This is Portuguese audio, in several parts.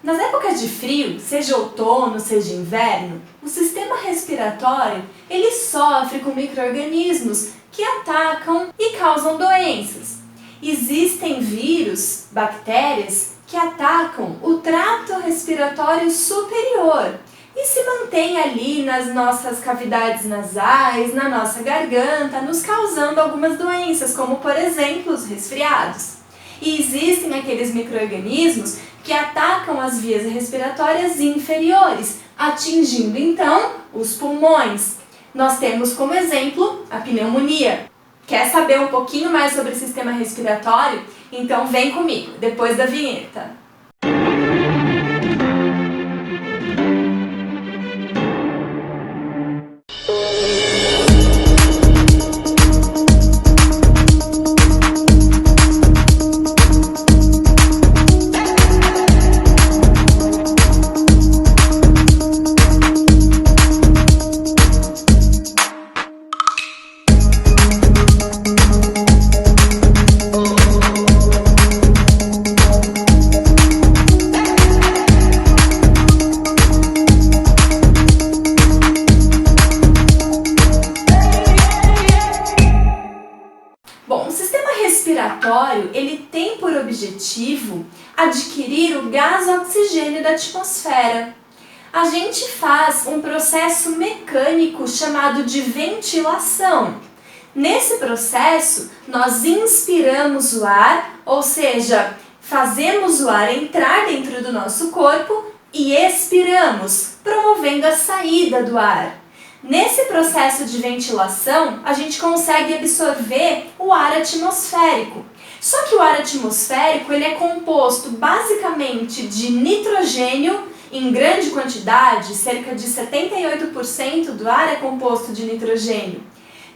Nas épocas de frio, seja outono, seja inverno, o sistema respiratório ele sofre com micro-organismos que atacam e causam doenças. Existem vírus, bactérias, que atacam o trato respiratório superior e se mantêm ali nas nossas cavidades nasais, na nossa garganta, nos causando algumas doenças, como por exemplo os resfriados. E existem aqueles micro-organismos que atacam as vias respiratórias inferiores, atingindo então os pulmões. Nós temos como exemplo a pneumonia. Quer saber um pouquinho mais sobre o sistema respiratório? Então vem comigo, depois da vinheta. Bom, o sistema respiratório ele tem por objetivo adquirir o gás oxigênio da atmosfera. A gente faz um processo mecânico chamado de ventilação. Nesse processo, nós inspiramos o ar, ou seja, fazemos o ar entrar dentro do nosso corpo e expiramos, promovendo a saída do ar. Nesse processo de ventilação, a gente consegue absorver o ar atmosférico. Só que o ar atmosférico ele é composto basicamente de nitrogênio em grande quantidade, cerca de 78% do ar é composto de nitrogênio.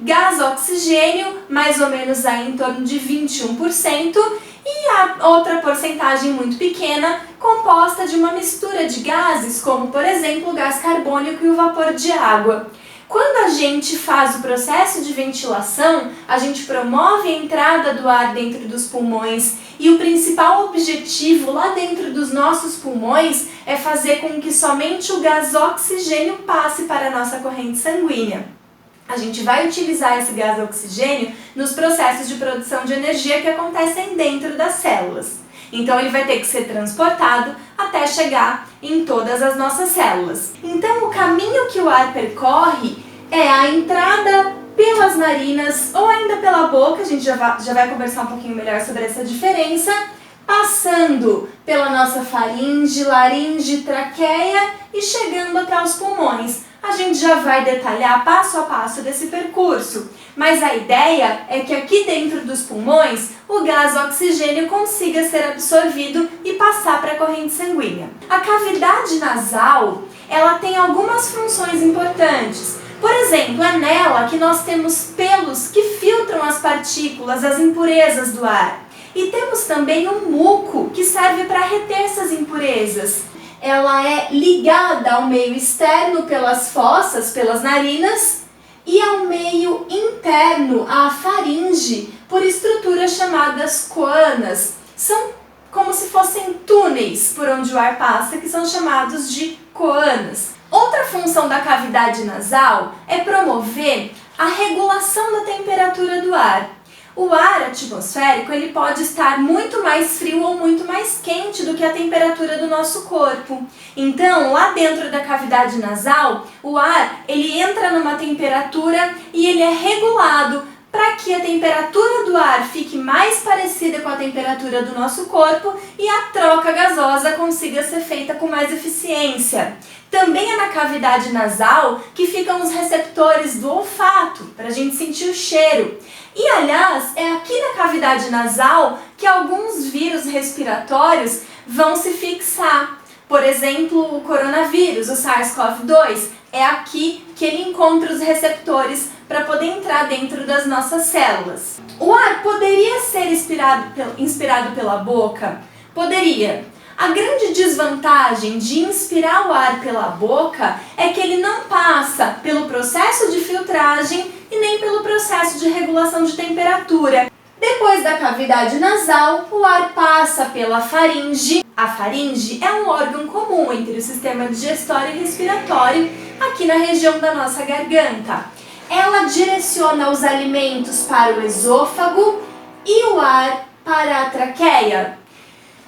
Gás oxigênio, mais ou menos aí em torno de 21%, e a outra porcentagem muito pequena, composta de uma mistura de gases, como por exemplo o gás carbônico e o vapor de água. Quando a gente faz o processo de ventilação, a gente promove a entrada do ar dentro dos pulmões e o principal objetivo lá dentro dos nossos pulmões é fazer com que somente o gás oxigênio passe para a nossa corrente sanguínea. A gente vai utilizar esse gás oxigênio nos processos de produção de energia que acontecem dentro das células. Então ele vai ter que ser transportado até chegar em todas as nossas células. Então o caminho que o ar percorre é a entrada pelas narinas ou ainda pela boca, a gente já vai conversar um pouquinho melhor sobre essa diferença, passando pela nossa faringe, laringe, traqueia e chegando até os pulmões. A gente já vai detalhar passo a passo desse percurso, mas a ideia é que aqui dentro dos pulmões o gás oxigênio consiga ser absorvido e passar para a corrente sanguínea. A cavidade nasal, ela tem algumas funções importantes. Por exemplo, é nela que nós temos pelos que filtram as partículas, as impurezas do ar. E temos também um muco que serve para reter essas impurezas. Ela é ligada ao meio externo pelas fossas, pelas narinas, e ao meio interno, à faringe, por estruturas chamadas coanas. São como se fossem túneis por onde o ar passa, que são chamados de coanas. Outra função da cavidade nasal é promover a regulação da temperatura do ar. O ar atmosférico ele pode estar muito mais frio ou muito mais quente do que a temperatura do nosso corpo. Então, lá dentro da cavidade nasal, o ar ele entra numa temperatura e ele é regulado para que a temperatura do ar fique mais parecida com a temperatura do nosso corpo e a troca gasosa consiga ser feita com mais eficiência. Também é na cavidade nasal que ficam os receptores do olfato, para a gente sentir o cheiro. E, aliás, é aqui na cavidade nasal que alguns vírus respiratórios vão se fixar. Por exemplo, o coronavírus, o SARS-CoV-2, é aqui que ele encontra os receptores para poder entrar dentro das nossas células. O ar poderia ser inspirado pela boca? Poderia. A grande desvantagem de inspirar o ar pela boca é que ele não passa pelo processo de filtragem e nem pelo processo de regulação de temperatura. Depois da cavidade nasal, o ar passa pela faringe. A faringe é um órgão comum entre o sistema digestório e respiratório, aqui na região da nossa garganta. Ela direciona os alimentos para o esôfago e o ar para a traqueia.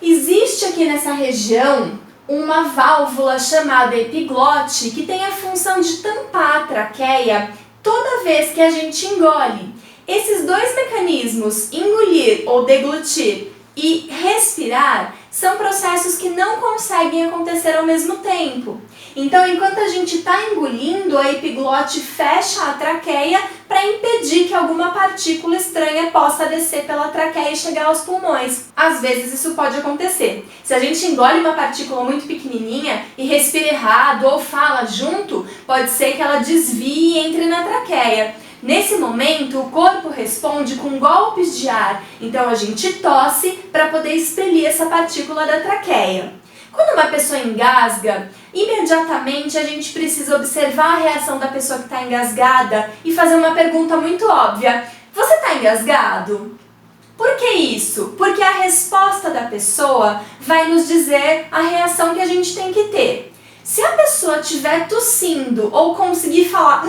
Existe aqui nessa região uma válvula chamada epiglote que tem a função de tampar a traqueia toda vez que a gente engole. Esses dois mecanismos, engolir ou deglutir e respirar, são processos que não conseguem acontecer ao mesmo tempo. Então, enquanto a gente está engolindo, a epiglote fecha a traqueia para impedir que alguma partícula estranha possa descer pela traqueia e chegar aos pulmões. Às vezes isso pode acontecer. Se a gente engole uma partícula muito pequenininha e respira errado ou fala junto, pode ser que ela desvie e entre na traqueia. Nesse momento, o corpo responde com golpes de ar, então a gente tosse para poder expelir essa partícula da traqueia. Quando uma pessoa engasga, imediatamente a gente precisa observar a reação da pessoa que está engasgada e fazer uma pergunta muito óbvia. Você está engasgado? Por que isso? Porque a resposta da pessoa vai nos dizer a reação que a gente tem que ter. Se a pessoa estiver tossindo ou conseguir falar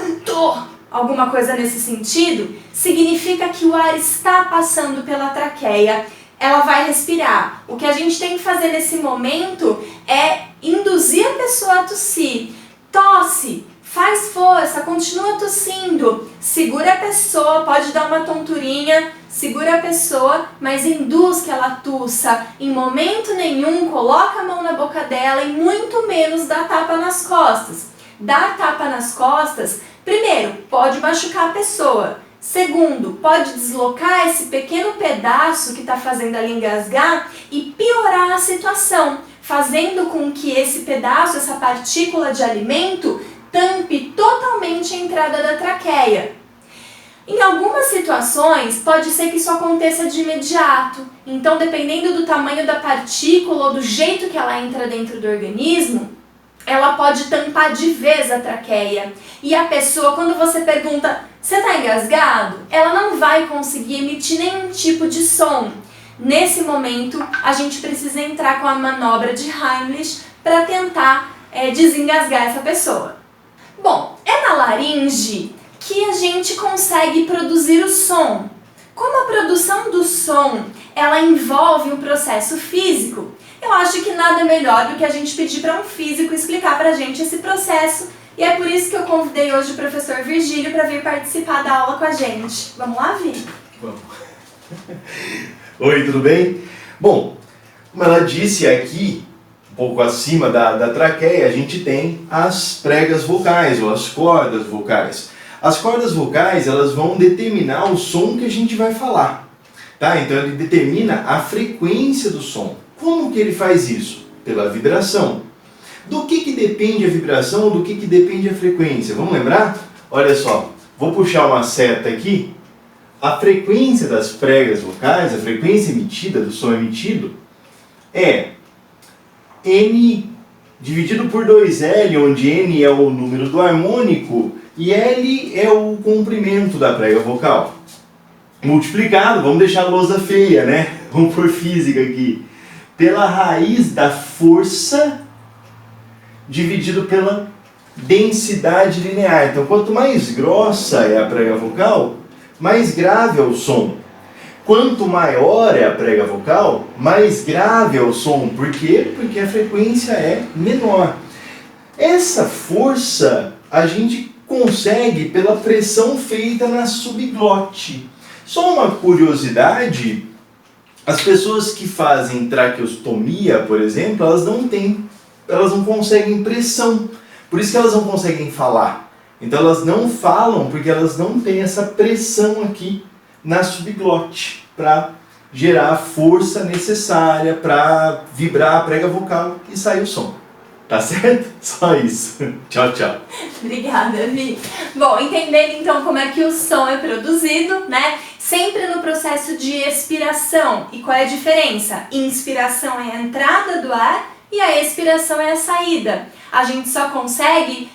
alguma coisa nesse sentido, significa que o ar está passando pela traqueia. Ela vai respirar. O que a gente tem que fazer nesse momento é induzir a pessoa a tossir. Tosse, faz força, continua tossindo. Segura a pessoa, pode dar uma tonturinha, segura a pessoa, mas induz que ela tussa. Em momento nenhum, coloca a mão na boca dela e muito menos dá tapa nas costas. Dar tapa nas costas, primeiro, pode machucar a pessoa. Segundo, pode deslocar esse pequeno pedaço que está fazendo ela engasgar e piorar a situação, fazendo com que esse pedaço, essa partícula de alimento, tampe totalmente a entrada da traqueia. Em algumas situações, pode ser que isso aconteça de imediato. Então, dependendo do tamanho da partícula ou do jeito que ela entra dentro do organismo, ela pode tampar de vez a traqueia. E a pessoa, quando você pergunta, você está engasgado? Ela não vai conseguir emitir nenhum tipo de som. Nesse momento, a gente precisa entrar com a manobra de Heimlich para tentar desengasgar essa pessoa. Bom, é na laringe que a gente consegue produzir o som. Como a produção do som, ela envolve um processo físico, eu acho que nada melhor do que a gente pedir para um físico explicar para a gente esse processo, e é por isso que eu convidei hoje o professor Virgílio para vir participar da aula com a gente. Vamos lá, Vi? Vamos. Oi, tudo bem? Bom, como ela disse aqui, um pouco acima da traqueia, a gente tem as pregas vocais ou as cordas vocais. As cordas vocais, elas vão determinar o som que a gente vai falar, tá? Então ele determina a frequência do som. Como que ele faz isso? Pela vibração. Do que depende a vibração, do que depende a frequência? Vamos lembrar? Olha só, vou puxar uma seta aqui. A frequência das pregas vocais, a frequência emitida, do som emitido, é N dividido por 2L, onde N é o número do harmônico e L é o comprimento da prega vocal. Multiplicado, vamos deixar a lousa feia, né? Vamos por física aqui. Pela raiz da força dividido pela densidade linear. Então, quanto mais grossa é a prega vocal, mais grave é o som. Quanto maior é a prega vocal, mais grave é o som. Por quê? Porque a frequência é menor. Essa força a gente consegue pela pressão feita na subglote. Só uma curiosidade, as pessoas que fazem traqueostomia, por exemplo, elas não conseguem pressão. Por isso que elas não conseguem falar. Então elas não falam porque elas não têm essa pressão aqui na subglote para gerar a força necessária para vibrar a prega vocal e sair o som. Tá certo? Só isso. Tchau, tchau. Obrigada, Vi. Bom, entendendo então como é que o som é produzido, né? Sempre no processo de expiração. E qual é a diferença? Inspiração é a entrada do ar e a expiração é a saída. A gente só consegue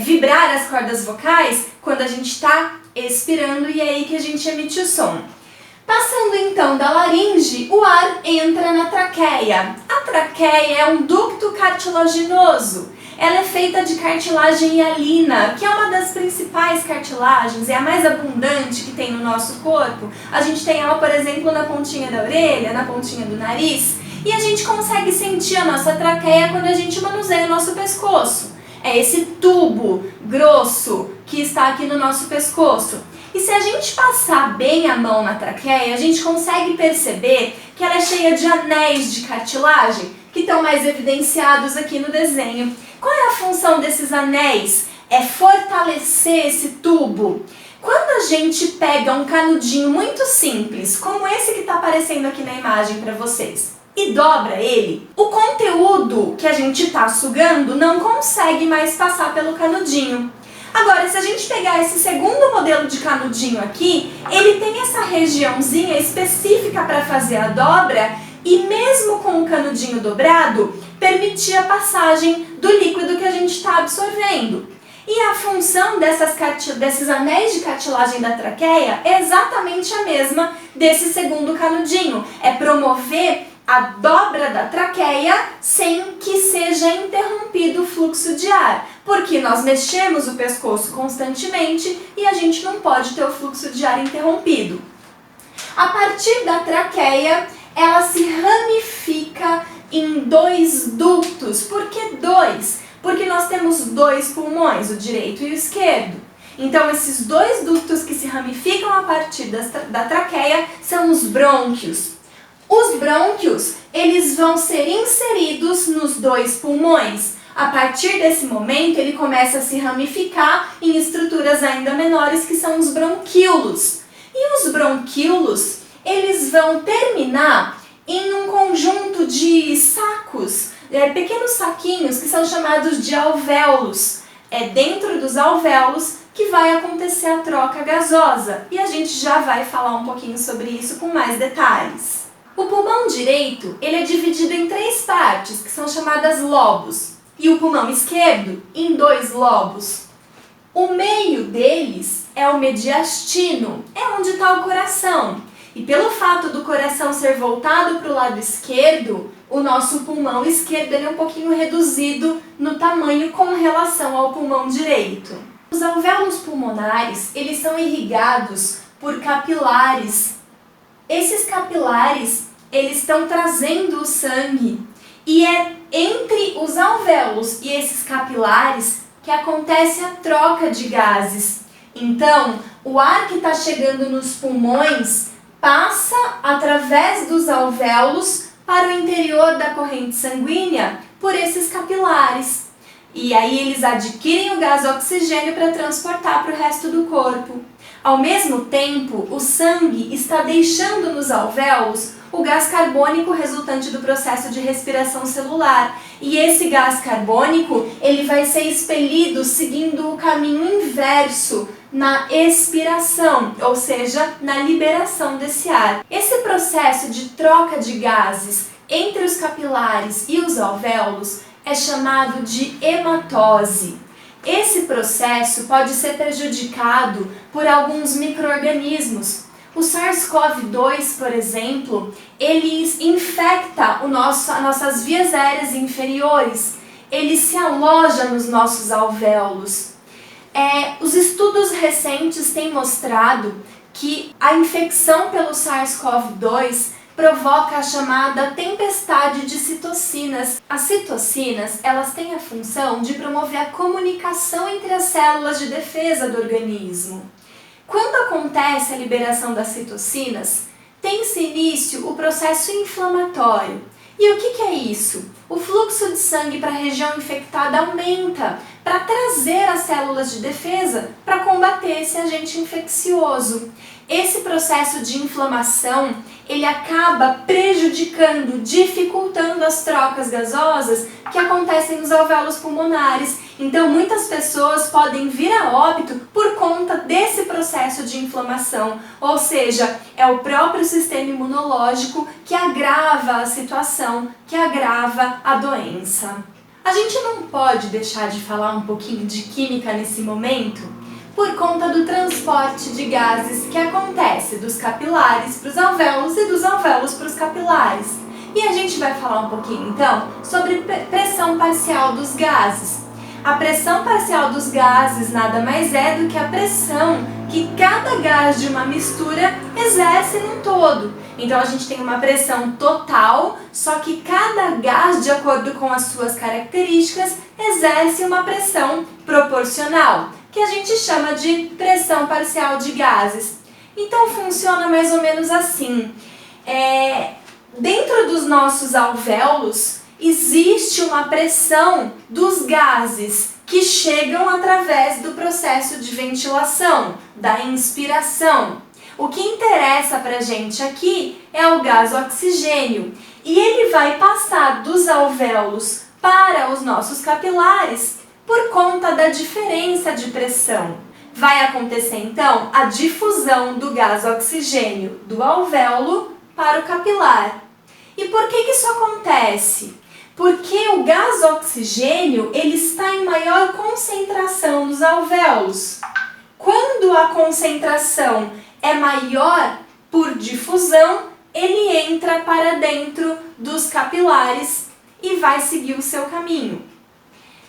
vibrar as cordas vocais quando a gente está expirando e é aí que a gente emite o som. Passando então da laringe, o ar entra na traqueia. A traqueia é um ducto cartilaginoso. Ela é feita de cartilagem hialina, que é uma das principais cartilagens, é a mais abundante que tem no nosso corpo. A gente tem ela, por exemplo, na pontinha da orelha, na pontinha do nariz, e a gente consegue sentir a nossa traqueia quando a gente manuseia o nosso pescoço. É esse tubo grosso que está aqui no nosso pescoço. E se a gente passar bem a mão na traqueia, a gente consegue perceber que ela é cheia de anéis de cartilagem, que estão mais evidenciados aqui no desenho. Qual é a função desses anéis? É fortalecer esse tubo. Quando a gente pega um canudinho muito simples, como esse que está aparecendo aqui na imagem para vocês, e dobra ele, o conteúdo que a gente está sugando não consegue mais passar pelo canudinho. Agora, se a gente pegar esse segundo modelo de canudinho aqui, ele tem essa regiãozinha específica para fazer a dobra e mesmo com o canudinho dobrado, permitir a passagem do líquido que a gente está absorvendo. E a função desses anéis de cartilagem da traqueia é exatamente a mesma desse segundo canudinho. É promover a dobra da traqueia sem que seja interrompido o fluxo de ar, porque nós mexemos o pescoço constantemente e a gente não pode ter o fluxo de ar interrompido. A partir da traqueia, ela se ramifica em dois ductos. Por que dois? Porque nós temos dois pulmões, o direito e o esquerdo. Então, esses dois ductos que se ramificam a partir da traqueia são os brônquios. Os brônquios, eles vão ser inseridos nos dois pulmões. A partir desse momento, ele começa a se ramificar em estruturas ainda menores, que são os bronquíolos. E os bronquíolos, eles vão terminar em um conjunto de sacos, pequenos saquinhos que são chamados de alvéolos. É dentro dos alvéolos que vai acontecer a troca gasosa. E a gente já vai falar um pouquinho sobre isso com mais detalhes. O pulmão direito, ele é dividido em 3 partes, que são chamadas lobos, e o pulmão esquerdo em 2 lobos. O meio deles é o mediastino, é onde está o coração. E pelo fato do coração ser voltado para o lado esquerdo, o nosso pulmão esquerdo ele é um pouquinho reduzido no tamanho com relação ao pulmão direito. Os alvéolos pulmonares, eles são irrigados por capilares. Esses capilares, eles estão trazendo o sangue e é entre os alvéolos e esses capilares que acontece a troca de gases. Então, o ar que está chegando nos pulmões passa através dos alvéolos para o interior da corrente sanguínea por esses capilares. E aí eles adquirem o gás oxigênio para transportar para o resto do corpo. Ao mesmo tempo, o sangue está deixando nos alvéolos o gás carbônico resultante do processo de respiração celular. E esse gás carbônico, ele vai ser expelido seguindo o caminho inverso na expiração, ou seja, na liberação desse ar. Esse processo de troca de gases entre os capilares e os alvéolos é chamado de hematose. Esse processo pode ser prejudicado por alguns micro-organismos. O SARS-CoV-2, por exemplo, ele infecta as nossas vias aéreas inferiores. Ele se aloja nos nossos alvéolos. Os estudos recentes têm mostrado que a infecção pelo SARS-CoV-2 provoca a chamada tempestade de citocinas. As citocinas, elas têm a função de promover a comunicação entre as células de defesa do organismo. Quando acontece a liberação das citocinas, tem-se início o processo inflamatório. E o que é isso? O fluxo de sangue para a região infectada aumenta para trazer as células de defesa para combater esse agente infeccioso. Esse processo de inflamação, ele acaba prejudicando, dificultando as trocas gasosas que acontecem nos alvéolos pulmonares. Então, muitas pessoas podem vir a óbito por conta desse processo de inflamação. Ou seja, é o próprio sistema imunológico que agrava a situação, que agrava a doença. A gente não pode deixar de falar um pouquinho de química nesse momento, por conta do transporte de gases que acontece dos capilares para os alvéolos e dos alvéolos para os capilares. E a gente vai falar um pouquinho então sobre pressão parcial dos gases. A pressão parcial dos gases nada mais é do que a pressão que cada gás de uma mistura exerce num todo. Então a gente tem uma pressão total, só que cada gás, de acordo com as suas características, exerce uma pressão proporcional, que a gente chama de pressão parcial de gases. Então funciona mais ou menos assim. Dentro dos nossos alvéolos existe uma pressão dos gases que chegam através do processo de ventilação, da inspiração. O que interessa pra gente aqui é o gás oxigênio e ele vai passar dos alvéolos para os nossos capilares por conta da diferença de pressão. Vai acontecer então a difusão do gás oxigênio do alvéolo para o capilar. E por que isso acontece? Porque o gás oxigênio ele está em maior concentração nos alvéolos. Quando a concentração é maior por difusão, ele entra para dentro dos capilares e vai seguir o seu caminho.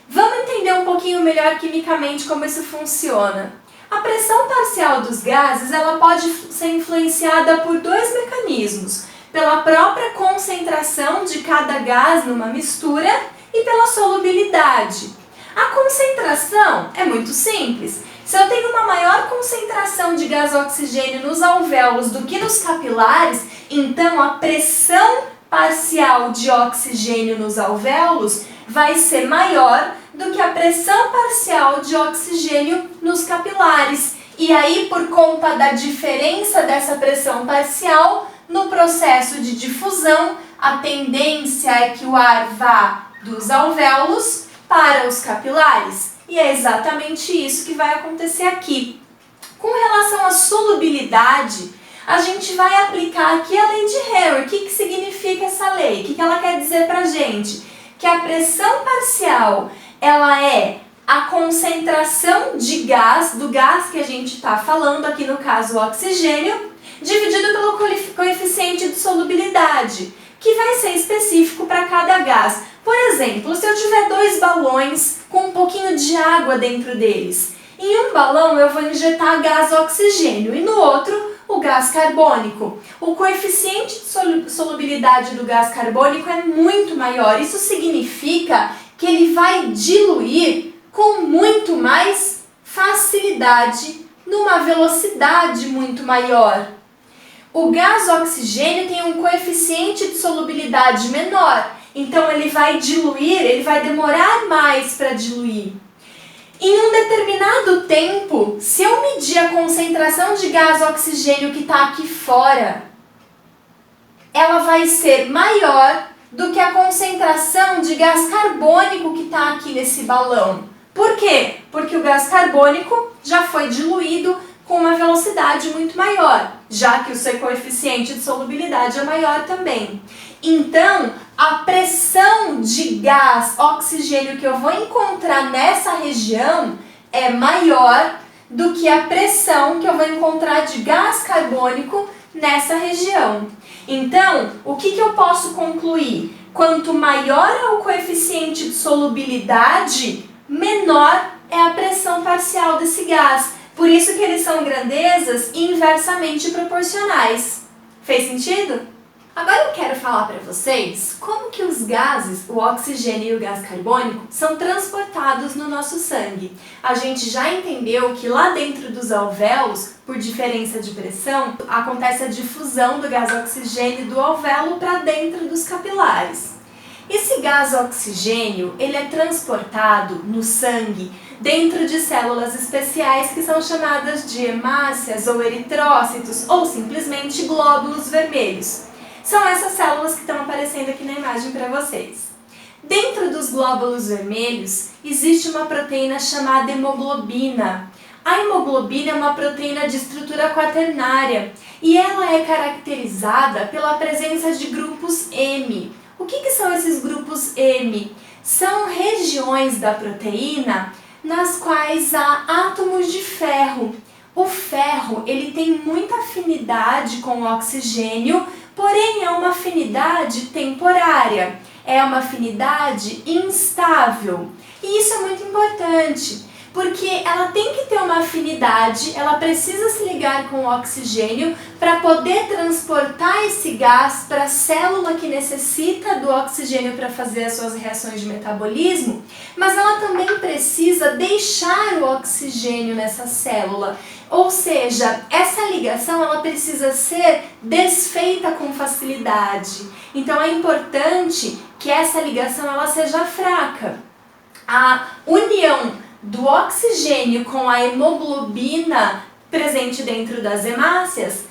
Vamos entender um pouquinho melhor quimicamente como isso funciona. A pressão parcial dos gases ela pode ser influenciada por dois mecanismos. Pela própria concentração de cada gás numa mistura e pela solubilidade. A concentração é muito simples. Se eu tenho uma maior concentração de gás oxigênio nos alvéolos do que nos capilares, então a pressão parcial de oxigênio nos alvéolos vai ser maior do que a pressão parcial de oxigênio nos capilares. E aí, por conta da diferença dessa pressão parcial, no processo de difusão, a tendência é que o ar vá dos alvéolos para os capilares. E é exatamente isso que vai acontecer aqui. Com relação à solubilidade, a gente vai aplicar aqui a lei de Henry. O que significa essa lei? O que ela quer dizer pra gente? Que a pressão parcial, ela é a concentração de gás, do gás que a gente está falando, aqui no caso o oxigênio, dividido pelo coeficiente de solubilidade, que vai ser específico para cada gás. Por exemplo, se eu tiver dois balões com um pouquinho de água dentro deles, em um balão eu vou injetar gás oxigênio e no outro o gás carbônico. O coeficiente de solubilidade do gás carbônico é muito maior. Isso significa que ele vai diluir com muito mais facilidade, numa velocidade muito maior. O gás oxigênio tem um coeficiente de solubilidade menor, então ele vai diluir, ele vai demorar mais para diluir. Em um determinado tempo, se eu medir a concentração de gás oxigênio que está aqui fora, ela vai ser maior do que a concentração de gás carbônico que está aqui nesse balão. Por quê? Porque o gás carbônico já foi diluído com uma velocidade muito maior, já que o seu coeficiente de solubilidade é maior também. Então, a pressão de gás oxigênio que eu vou encontrar nessa região é maior do que a pressão que eu vou encontrar de gás carbônico nessa região. Então, o que eu posso concluir? Quanto maior é o coeficiente de solubilidade, menor é a pressão parcial desse gás. Por isso que eles são grandezas inversamente proporcionais. Fez sentido? Agora eu quero falar para vocês como que os gases, o oxigênio e o gás carbônico, são transportados no nosso sangue. A gente já entendeu que lá dentro dos alvéolos, por diferença de pressão, acontece a difusão do gás oxigênio do alvéolo para dentro dos capilares. Esse gás oxigênio, ele é transportado no sangue dentro de células especiais que são chamadas de hemácias ou eritrócitos ou simplesmente glóbulos vermelhos. São essas células que estão aparecendo aqui na imagem para vocês. Dentro dos glóbulos vermelhos existe uma proteína chamada hemoglobina. A hemoglobina é uma proteína de estrutura quaternária e ela é caracterizada pela presença de grupos M. O que são esses grupos M? São regiões da proteína nas quais há átomos de ferro. O ferro, ele tem muita afinidade com o oxigênio, porém é uma afinidade temporária, é uma afinidade instável. E isso é muito importante, porque ela tem que ter uma afinidade, ela precisa se ligar com o oxigênio para poder transportar esse gás para a célula que necessita do oxigênio para fazer as suas reações de metabolismo, mas ela também precisa deixar o oxigênio nessa célula. Ou seja, essa ligação ela precisa ser desfeita com facilidade. Então é importante que essa ligação ela seja fraca. A união do oxigênio com a hemoglobina presente dentro das hemácias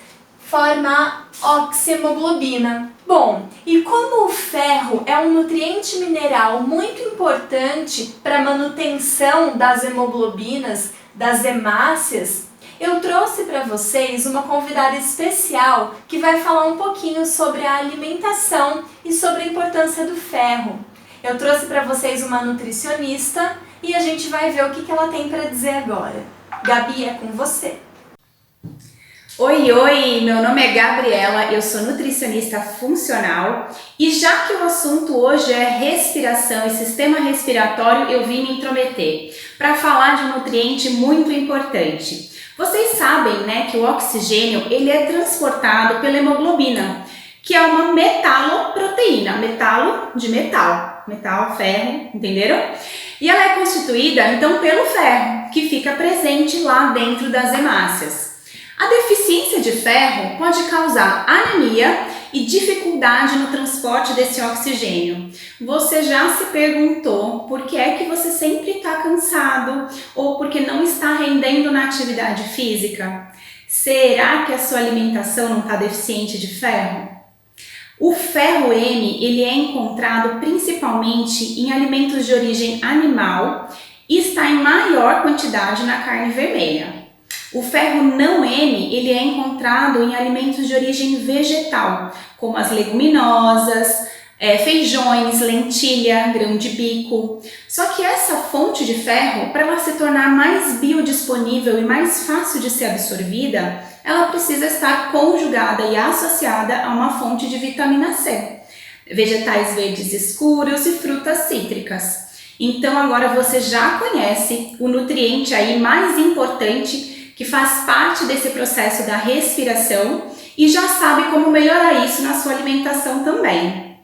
forma a oxihemoglobina. Bom, e como o ferro é um nutriente mineral muito importante para a manutenção das hemoglobinas, das hemácias, eu trouxe para vocês uma convidada especial que vai falar um pouquinho sobre a alimentação e sobre a importância do ferro. Eu trouxe para vocês uma nutricionista e a gente vai ver o que ela tem para dizer agora. Gabi, é com você. Oi, meu nome é Gabriela, eu sou nutricionista funcional e já que o assunto hoje é respiração e sistema respiratório, eu vim me intrometer para falar de um nutriente muito importante. Vocês sabem, né, que o oxigênio ele é transportado pela hemoglobina, que é uma metaloproteína, metalo de metal, ferro, entenderam? E ela é constituída então pelo ferro, que fica presente lá dentro das hemácias. A deficiência de ferro pode causar anemia e dificuldade no transporte desse oxigênio. Você já se perguntou por que é que você sempre está cansado ou porque não está rendendo na atividade física? Será que a sua alimentação não está deficiente de ferro? O ferro M ele é encontrado principalmente em alimentos de origem animal e está em maior quantidade na carne vermelha. O ferro não M ele é encontrado em alimentos de origem vegetal, como as leguminosas, feijões, lentilha, grão de bico. Só que essa fonte de ferro, para ela se tornar mais biodisponível e mais fácil de ser absorvida, ela precisa estar conjugada e associada a uma fonte de vitamina C, vegetais verdes escuros e frutas cítricas. Então agora você já conhece o nutriente aí mais importante que faz parte desse processo da respiração e já sabe como melhorar isso na sua alimentação também.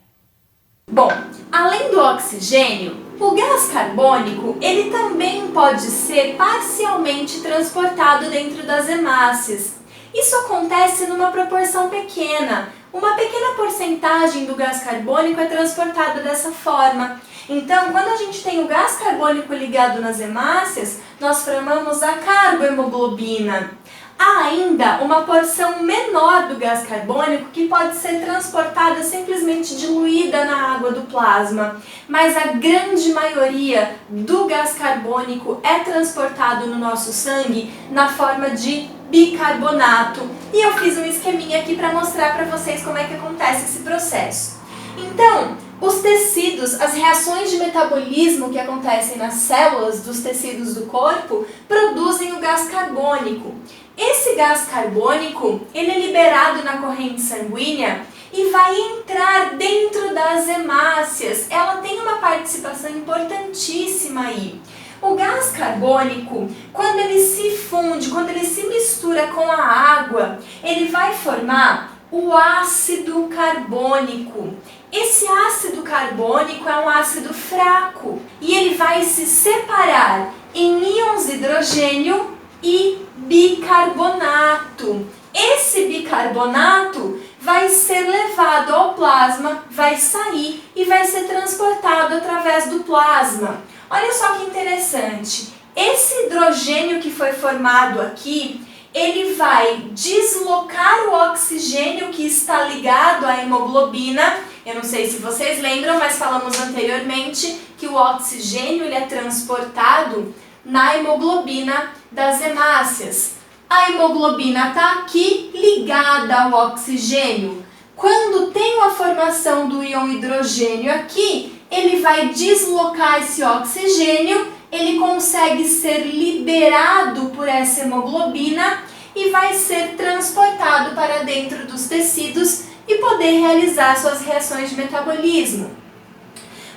Bom, além do oxigênio, o gás carbônico ele também pode ser parcialmente transportado dentro das hemácias. Isso acontece numa proporção pequena. Uma pequena porcentagem do gás carbônico é transportado dessa forma. Então, quando a gente tem o gás carbônico ligado nas hemácias, nós formamos a carbohemoglobina. Há ainda uma porção menor do gás carbônico que pode ser transportada simplesmente diluída na água do plasma, mas a grande maioria do gás carbônico é transportado no nosso sangue na forma de bicarbonato. E eu fiz um esqueminha aqui para mostrar para vocês como é que acontece esse processo. Então, os tecidos, as reações de metabolismo que acontecem nas células dos tecidos do corpo produzem o gás carbônico. Esse gás carbônico, ele é liberado na corrente sanguínea e vai entrar dentro das hemácias. Ela tem uma participação importantíssima aí. O gás carbônico, quando ele se funde, quando ele se mistura com a água, ele vai formar o ácido carbônico. Esse ácido carbônico é um ácido fraco e ele vai se separar em íons hidrogênio e bicarbonato. Esse bicarbonato vai ser levado ao plasma, vai sair e vai ser transportado através do plasma. Olha só que interessante. Esse hidrogênio que foi formado aqui, ele vai deslocar o oxigênio que está ligado à hemoglobina. Eu não sei se vocês lembram, mas falamos anteriormente que o oxigênio ele é transportado na hemoglobina das hemácias. A hemoglobina está aqui ligada ao oxigênio. Quando tem a formação do íon hidrogênio aqui, ele vai deslocar esse oxigênio, ele consegue ser liberado por essa hemoglobina e vai ser transportado para dentro dos tecidos e poder realizar suas reações de metabolismo.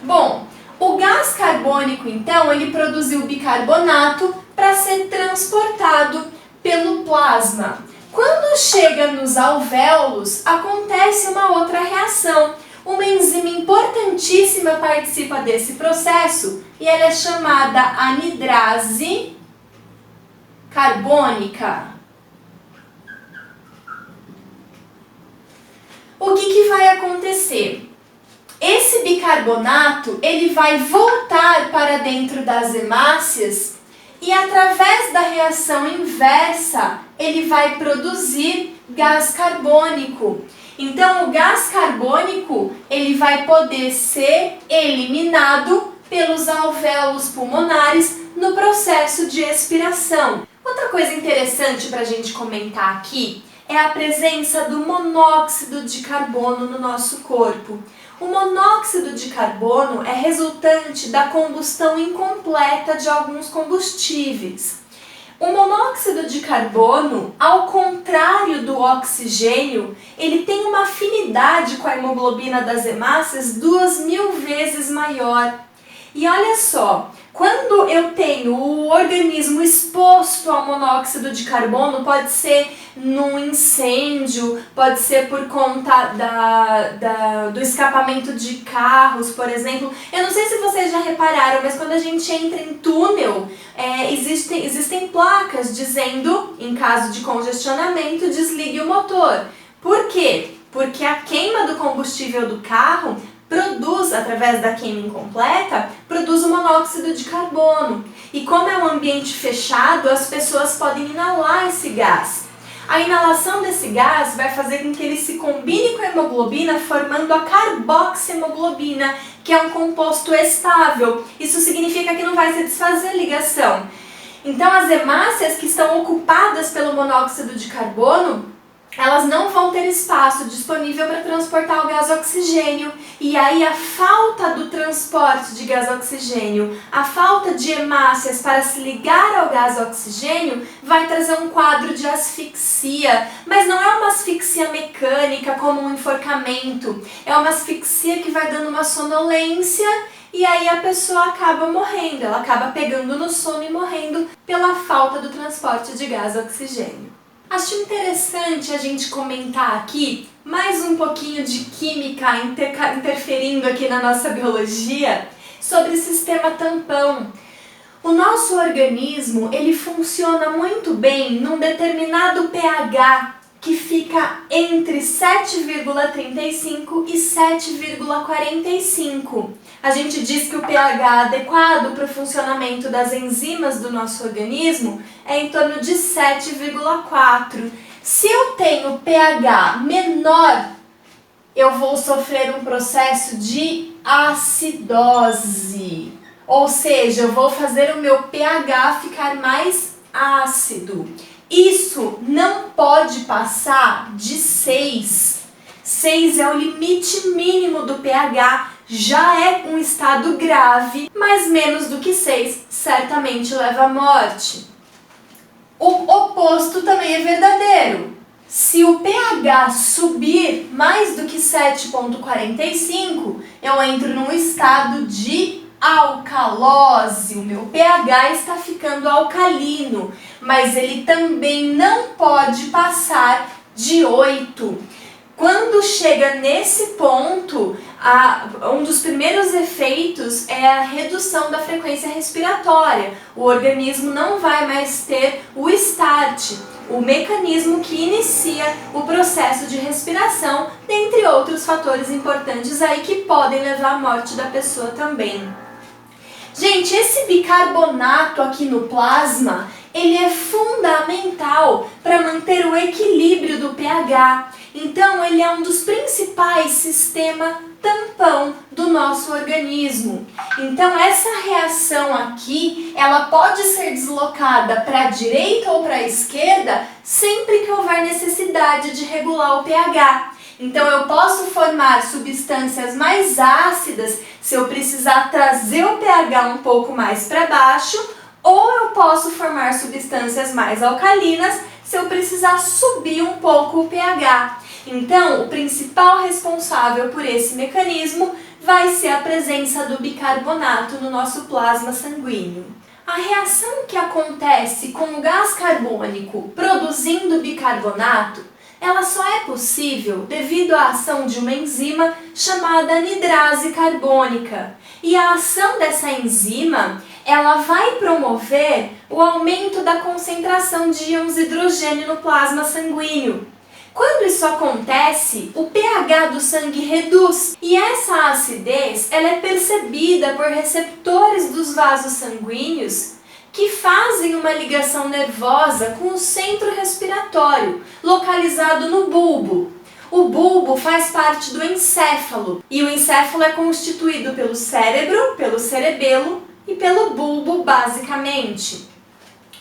Bom, o gás carbônico, então, ele produziu bicarbonato para ser transportado pelo plasma. Quando chega nos alvéolos, acontece uma outra reação. Uma enzima importantíssima participa desse processo e ela é chamada anidrase carbônica. O que vai acontecer? Esse bicarbonato ele vai voltar para dentro das hemácias e através da reação inversa ele vai produzir gás carbônico. Então o gás carbônico ele vai poder ser eliminado pelos alvéolos pulmonares no processo de expiração. Outra coisa interessante para a gente comentar aqui é a presença do monóxido de carbono no nosso corpo. O monóxido de carbono é resultante da combustão incompleta de alguns combustíveis. O monóxido de carbono, ao contrário do oxigênio, ele tem uma afinidade com a hemoglobina das hemácias 2.000 vezes maior. E olha só, quando eu tenho o organismo exposto ao monóxido de carbono, pode ser num incêndio, pode ser por conta do escapamento de carros, por exemplo. Eu não sei se vocês já repararam, mas quando a gente entra em túnel, existem placas dizendo, em caso de congestionamento, desligue o motor. Por quê? Porque a queima do combustível do carro produz, através da queima incompleta, produz o monóxido de carbono. E como é um ambiente fechado, as pessoas podem inalar esse gás. A inalação desse gás vai fazer com que ele se combine com a hemoglobina, formando a carboxihemoglobina, que é um composto estável. Isso significa que não vai se desfazer a ligação. Então, as hemácias que estão ocupadas pelo monóxido de carbono, elas não vão ter espaço disponível para transportar o gás oxigênio. E aí a falta do transporte de gás oxigênio, a falta de hemácias para se ligar ao gás oxigênio vai trazer um quadro de asfixia. Mas não é uma asfixia mecânica como um enforcamento, é uma asfixia que vai dando uma sonolência e aí a pessoa acaba morrendo, ela acaba pegando no sono e morrendo pela falta do transporte de gás oxigênio. Acho interessante a gente comentar aqui mais um pouquinho de química interferindo aqui na nossa biologia sobre o sistema tampão. O nosso organismo ele funciona muito bem num determinado pH que fica entre 7,35 e 7,45. A gente diz que o pH adequado para o funcionamento das enzimas do nosso organismo é em torno de 7,4. Se eu tenho pH menor, eu vou sofrer um processo de acidose. Ou seja, eu vou fazer o meu pH ficar mais ácido. Isso não pode passar de 6. 6 é o limite mínimo do pH. Já é um estado grave, mas menos do que 6 certamente leva à morte. O oposto também é verdadeiro. Se o pH subir mais do que 7,45, eu entro num estado de alcalose. O meu pH está ficando alcalino, mas ele também não pode passar de 8. Quando chega nesse ponto, um dos primeiros efeitos é a redução da frequência respiratória. O organismo não vai mais ter o start, o mecanismo que inicia o processo de respiração, dentre outros fatores importantes aí que podem levar à morte da pessoa também. Gente, esse bicarbonato aqui no plasma, ele é fundamental para manter o equilíbrio do pH. Então, ele é um dos principais sistemas tampão do nosso organismo. Então, essa reação aqui, ela pode ser deslocada para a direita ou para a esquerda sempre que houver necessidade de regular o pH. Então, eu posso formar substâncias mais ácidas se eu precisar trazer o pH um pouco mais para baixo, ou eu posso formar substâncias mais alcalinas se eu precisar subir um pouco o pH. Então, o principal responsável por esse mecanismo vai ser a presença do bicarbonato no nosso plasma sanguíneo. A reação que acontece com o gás carbônico produzindo bicarbonato, ela só é possível devido à ação de uma enzima chamada anidrase carbônica. E a ação dessa enzima, ela vai promover o aumento da concentração de íons hidrogênio no plasma sanguíneo. Quando isso acontece, o pH do sangue reduz e essa acidez ela é percebida por receptores dos vasos sanguíneos que fazem uma ligação nervosa com o centro respiratório, localizado no bulbo. O bulbo faz parte do encéfalo e o encéfalo é constituído pelo cérebro, pelo cerebelo e pelo bulbo basicamente.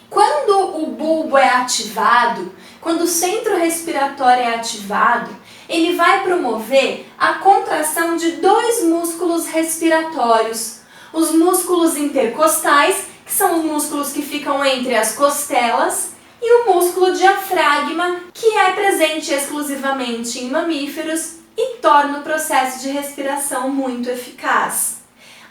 Quando o bulbo é ativado, quando o centro respiratório é ativado, ele vai promover a contração de dois músculos respiratórios. Os músculos intercostais, que são os músculos que ficam entre as costelas, e o músculo diafragma, que é presente exclusivamente em mamíferos e torna o processo de respiração muito eficaz.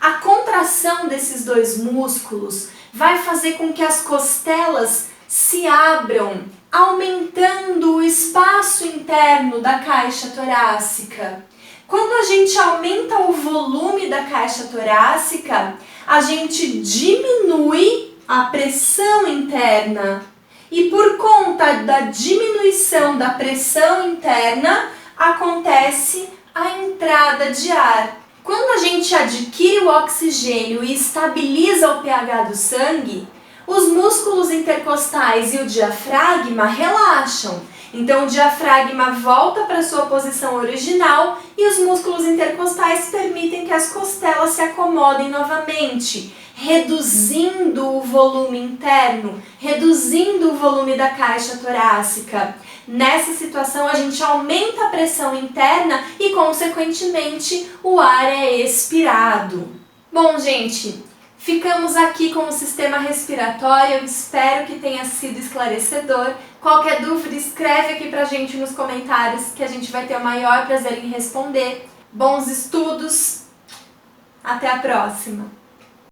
A contração desses dois músculos vai fazer com que as costelas se abram, aumentando o espaço interno da caixa torácica. Quando a gente aumenta o volume da caixa torácica, a gente diminui a pressão interna. E por conta da diminuição da pressão interna, acontece a entrada de ar. Quando a gente adquire o oxigênio e estabiliza o pH do sangue, os músculos intercostais e o diafragma relaxam. Então o diafragma volta para sua posição original e os músculos intercostais permitem que as costelas se acomodem novamente, reduzindo o volume interno, reduzindo o volume da caixa torácica. Nessa situação, a gente aumenta a pressão interna e, consequentemente, o ar é expirado. Bom, gente, ficamos aqui com o sistema respiratório. Eu espero que tenha sido esclarecedor. Qualquer dúvida, escreve aqui pra gente nos comentários que a gente vai ter o maior prazer em responder. Bons estudos! Até a próxima!